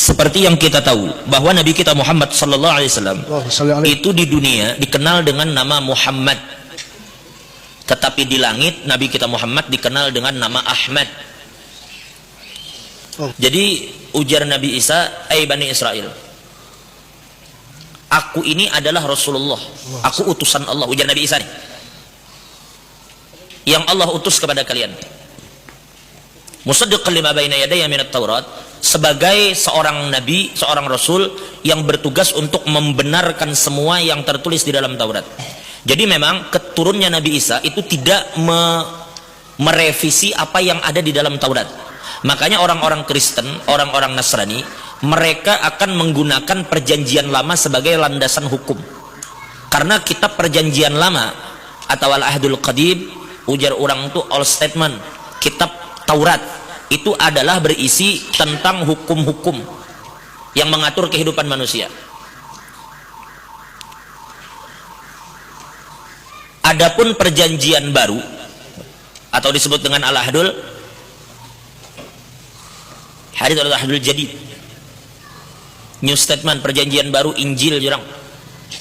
Seperti yang kita tahu bahwa Nabi kita Muhammad sallallahu alaihi wasallam itu di dunia dikenal dengan nama Muhammad, tetapi di langit Nabi kita Muhammad dikenal dengan nama Ahmad. Jadi ujar Nabi Isa, Bani Israel, aku ini adalah Rasulullah, aku utusan Allah. Ujar Nabi Isa nih, yang Allah utus kepada kalian, musaddiqan lima baina yadayya minat Taurat, sebagai seorang nabi, seorang rasul yang bertugas untuk membenarkan semua yang tertulis di dalam Taurat. Jadi memang keturunnya Nabi Isa itu tidak merevisi apa yang ada di dalam Taurat. Makanya orang-orang Kristen, orang-orang Nasrani, mereka akan menggunakan perjanjian lama sebagai landasan hukum. Karena kitab perjanjian lama atau Al-Ahdul Qadim, ujar orang itu Old Statement, kitab Taurat, itu adalah berisi tentang hukum-hukum yang mengatur kehidupan manusia. Adapun perjanjian baru atau disebut dengan Al-Ahdul Hadits atau Al-Ahdul Jadid, New Statement, perjanjian baru, Injil jurang.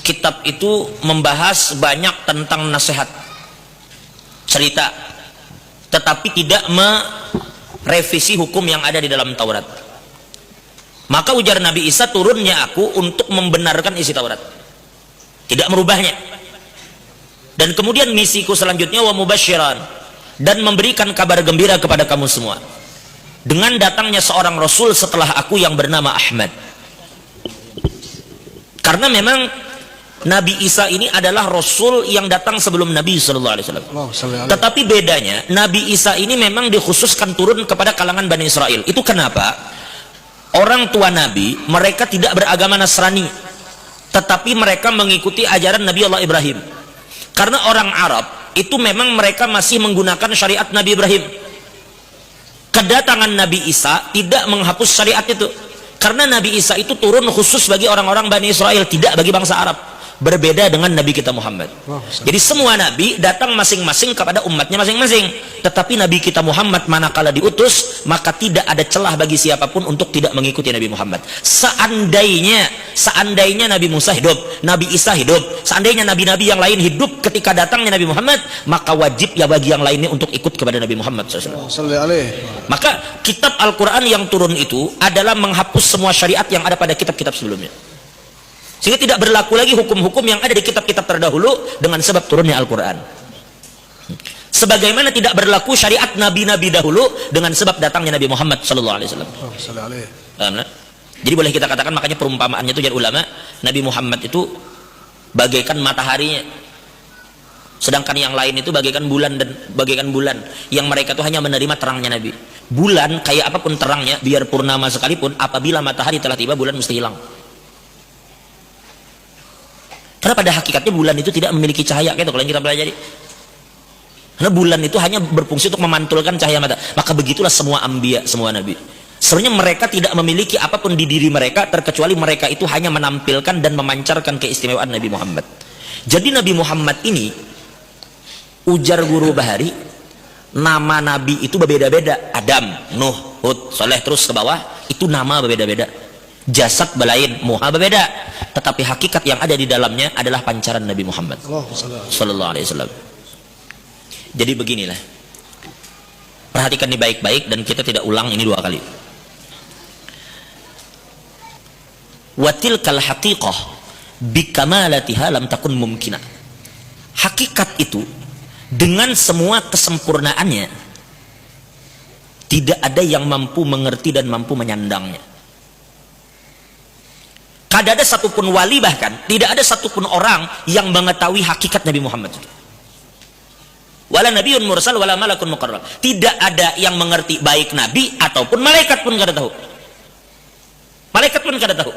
Kitab itu membahas banyak tentang nasihat, cerita, tetapi tidak merevisi hukum yang ada di dalam Taurat. Maka ujar Nabi Isa, turunnya aku untuk membenarkan isi Taurat, tidak merubahnya. Dan kemudian misiku selanjutnya wa mubasyiran, dan memberikan kabar gembira kepada kamu semua dengan datangnya seorang rasul setelah aku yang bernama Ahmad. Karena memang Nabi Isa ini adalah rasul yang datang sebelum Nabi sallallahu alaihi wasallam. Tetapi bedanya, Nabi Isa ini memang dikhususkan turun kepada kalangan Bani Israel. Itu kenapa? Orang tua Nabi, mereka tidak beragama Nasrani, tetapi mereka mengikuti ajaran Nabi Allah Ibrahim. Karena orang Arab itu memang mereka masih menggunakan syariat Nabi Ibrahim. Kedatangan Nabi Isa tidak menghapus syariat itu, karena Nabi Isa itu turun khusus bagi orang-orang Bani Israel, tidak bagi bangsa Arab. Berbeda dengan Nabi kita Muhammad. Jadi semua Nabi datang masing-masing kepada umatnya masing-masing, tetapi Nabi kita Muhammad manakala diutus, maka tidak ada celah bagi siapapun untuk tidak mengikuti Nabi Muhammad. Seandainya Nabi Musa hidup, Nabi Isa hidup, seandainya nabi-nabi yang lain hidup ketika datangnya Nabi Muhammad, maka wajib ya bagi yang lainnya untuk ikut kepada Nabi Muhammad SAW. Maka kitab Al-Quran yang turun itu adalah menghapus semua syariat yang ada pada kitab-kitab sebelumnya, sehingga tidak berlaku lagi hukum-hukum yang ada di kitab-kitab terdahulu dengan sebab turunnya Al-Quran. Sebagaimana tidak berlaku syariat nabi-nabi dahulu dengan sebab datangnya Nabi Muhammad sallallahu alaihi wasallam. Jadi boleh kita katakan, makanya perumpamaannya itu jadi ulama, Nabi Muhammad itu bagaikan mataharinya, sedangkan yang lain itu bagaikan bulan, dan bagaikan bulan yang mereka itu hanya menerima terangnya Nabi. Bulan kayak apapun terangnya, biar purnama sekalipun, apabila matahari telah tiba, bulan mesti hilang. Karena pada hakikatnya bulan itu tidak memiliki cahaya, gitu kalau yang kita pelajari. Karena bulan itu hanya berfungsi untuk memantulkan cahaya mata. Maka begitulah semua anbiya, semua nabi. Sebenarnya mereka tidak memiliki apapun di diri mereka, terkecuali mereka itu hanya menampilkan dan memancarkan keistimewaan Nabi Muhammad. Jadi Nabi Muhammad ini, ujar Guru Bahari, nama nabi itu berbeda-beda. Adam, Nuh, Hud, Saleh, terus ke bawah, itu nama berbeda-beda. Jasad belain, muha berbeda, tetapi hakikat yang ada di dalamnya adalah pancaran Nabi Muhammad sallallahu alaihi wasallam. Jadi beginilah, perhatikan ini baik-baik dan kita tidak ulang ini dua kali. Wa tilkal haqiqah bikamalatiha lam takun mumkinah. Hakikat itu dengan semua kesempurnaannya tidak ada yang mampu mengerti dan mampu menyandangnya. Tidak ada satupun wali, bahkan tidak ada satupun orang yang mengetahui hakikat Nabi Muhammad. Wala nabiyyun mursal wala malakun muqarrab. Tidak ada yang mengerti, baik nabi ataupun malaikat pun kada tahu. Malaikat pun kada tahu.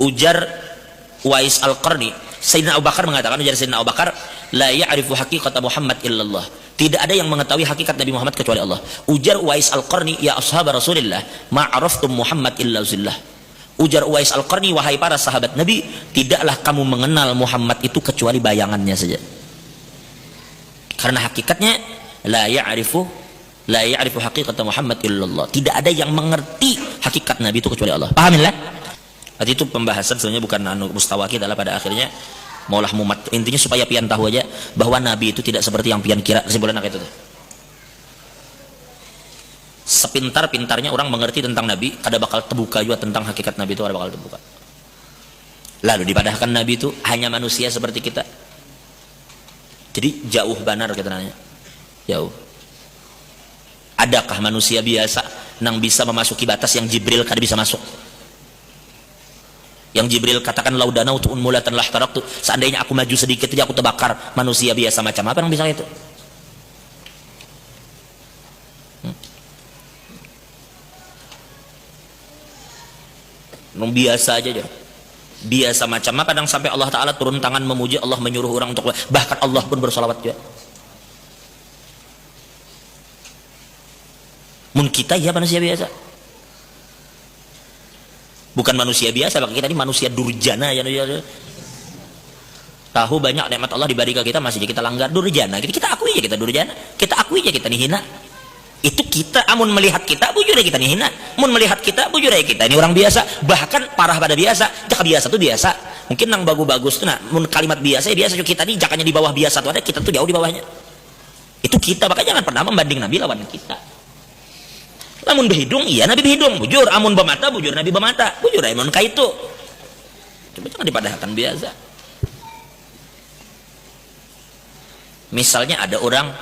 Ujar Uwais Al-Qarni, Sayyidina Abu Bakar mengatakan, ujar Sayyidina Abu Bakar, la ya'rifu haqiqata Muhammad illallah. Tidak ada yang mengetahui hakikat Nabi Muhammad kecuali Allah. Ujar Uwais Al-Qarni, ya ashab Rasulillah, ma'araftum Muhammad illa zillah. Ujar Uwais Al-Qarni, wahai para sahabat Nabi, tidaklah kamu mengenal Muhammad itu kecuali bayangannya saja. Karena hakikatnya la ya'rifu La ya'rifu haqiqata Muhammad illallah. Tidak ada yang mengerti hakikat Nabi itu kecuali Allah. Paham ya? Berarti itu pembahasan sebenarnya bukan mustawa kita lah pada akhirnya. Maulah mumat. Intinya supaya pian tahu aja bahwa Nabi itu tidak seperti yang pian kira. Kesimpulan itu tuh. Sepintar-pintarnya orang mengerti tentang Nabi, kada bakal terbuka juga tentang hakikat Nabi itu, kada bakal terbuka. Lalu dipadahkan Nabi itu hanya manusia seperti kita. Jadi jauh benar kita nanya. Jauh. Adakah manusia biasa yang bisa memasuki batas yang Jibril kada bisa masuk? Yang Jibril katakan laudana utu'un mulatan lah taraktu. Seandainya aku maju sedikit saja aku terbakar. Manusia biasa macam apa yang bisa itu? Biasa aja. Biasa macam apa yang sampai Allah Ta'ala turun tangan memuji, Allah menyuruh orang untuk, bahkan Allah pun bersolawat juga. Mun kita ya manusia biasa, bukan manusia biasa, bagi kita ini manusia durjana ya. Tahu banyak nikmat Allah diberi ke kita, masih kita langgar, durjana. Kita akui aja kita durjana, kita akui aja kita hina. Itu kita, amun melihat kita bujur aja kita hina, mun melihat kita bujur aja kita ini orang biasa, bahkan parah pada biasa. Jaka biasa tuh biasa, mungkin nang bagus-bagus tuh, nah mun kalimat biasa ya biasa, kita nih jakanya di bawah biasa tuh ada, kita tuh jauh di bawahnya. Itu kita, makanya jangan pernah membanding Nabi lawan kita. Amun berhidung, iya Nabi berhidung, bujur. Amun bermata, bujur Nabi bermata, bujur. Amun kaitu, coba jangan dipadahkan biasa. Misalnya ada orang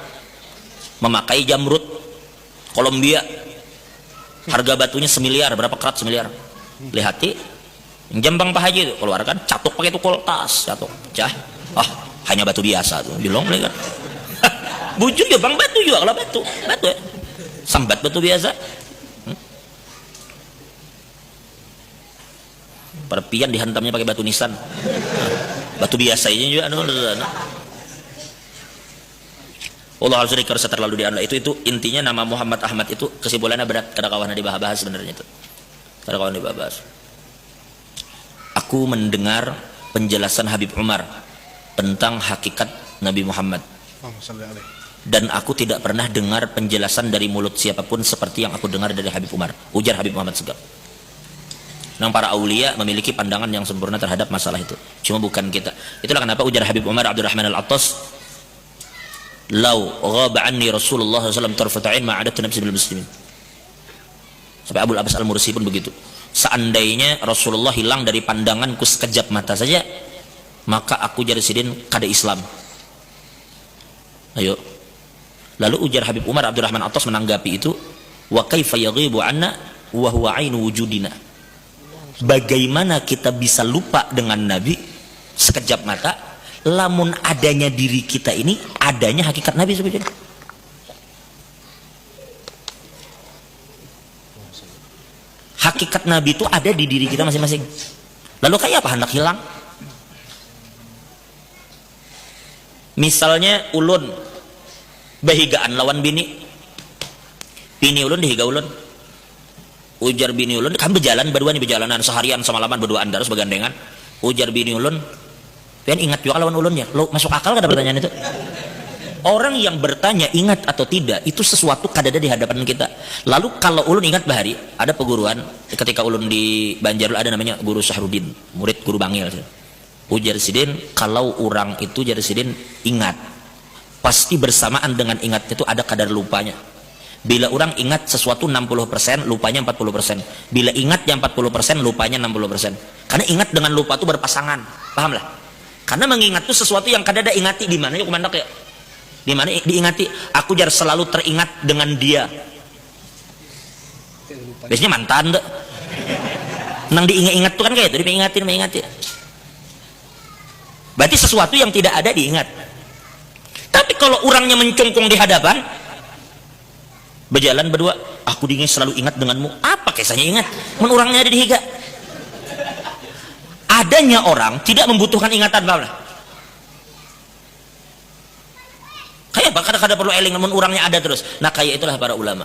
memakai jamrut Kolombia, harga batunya semiliar, berapa karat semiliar? Lihati, jambang Pak Haji itu keluarkan, catuk pakai itu koltas, catuk, pecah. Hanya batu biasa tuh, dilong kan? Bujur ya bang, batu juga kalau batu ya. Sambat batu biasa. Perpian dihantamnya pakai batu nisan. Batu biasa ini juga Allah harus dikerasa terlalu dianla. Itu intinya nama Muhammad Ahmad itu kesimpulannya berat kada kawan dibahas sebenarnya itu. Kada kawan dibahas. Aku mendengar penjelasan Habib Umar tentang hakikat Nabi Muhammad. Dan aku tidak pernah dengar penjelasan dari mulut siapapun seperti yang aku dengar dari Habib Umar, ujar Habib Muhammad Segaf. Nang para aulia memiliki pandangan yang sempurna terhadap masalah itu, cuma bukan kita. Itulah kenapa ujar Habib Umar Abdurrahman Al-Attas, "Lau ghaba anni Rasulullah SAW tarfata'in ma'adattu nafsi bil muslimin." Sampai Abul Abbas Al-Mursi pun begitu. Seandainya Rasulullah hilang dari pandanganku sekejap mata saja, maka aku jadi sidin kada Islam. Ayo. Lalu ujar Habib Umar Abdurrahman Attas menanggapi itu, wa kaifa yaghibu anna wa huwa ainu wujudina. Bagaimana kita bisa lupa dengan Nabi sekejap mata, lamun adanya diri kita ini adanya hakikat Nabi sebetulnya. Hakikat Nabi itu ada di diri kita masing-masing. Lalu kayak apa hendak hilang? Misalnya ulun bahigaan lawan bini ulun dihiga ulun, ujar bini ulun kan berjalan berdua nih, berjalanan seharian semalaman berduaan terus begandengan, ujar bini ulun, pian ingat juga lawan ulunnya, lo masuk akal kada pertanyaan itu? Orang yang bertanya ingat atau tidak itu sesuatu kadada di hadapan kita. Lalu kalau ulun ingat bahari ada peguruan ketika ulun di Banjarul ada namanya Guru Syahrudin, murid Guru Bangil. Ujar sidin, kalau orang itu jadi sidin ingat, pasti bersamaan dengan ingat itu ada kadar lupanya. Bila orang ingat sesuatu 60%, lupanya 40%. Bila ingat yang 40%, lupanya 60%. Karena ingat dengan lupa itu berpasangan, paham lah? Karena mengingat itu sesuatu yang kadada ingati, di mana yuk mandak ya? Di mana diingati? Aku jar selalu teringat dengan dia. Biasanya mantan deh. Nang diingat-ingat tuh kan kayak itu, diingatin. Berarti sesuatu yang tidak ada diingat. Tapi kalau orangnya mencungkung di hadapan, berjalan berdua, aku dingin selalu ingat denganmu. Apa kisahnya ingat? Men orangnya ada di higa. Adanya orang tidak membutuhkan ingatan, paham lah? Kayak apa? Kadang-kadang perlu eling, namun orangnya ada terus. Nah kayak itulah para ulama.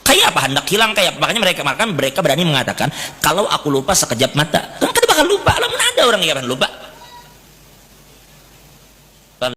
Kayak apa? Hendak hilang kayak apa? Makanya mereka berani mengatakan, kalau aku lupa sekejap mata, kan bakal lupa. Lamun ada orang yang akan lupa.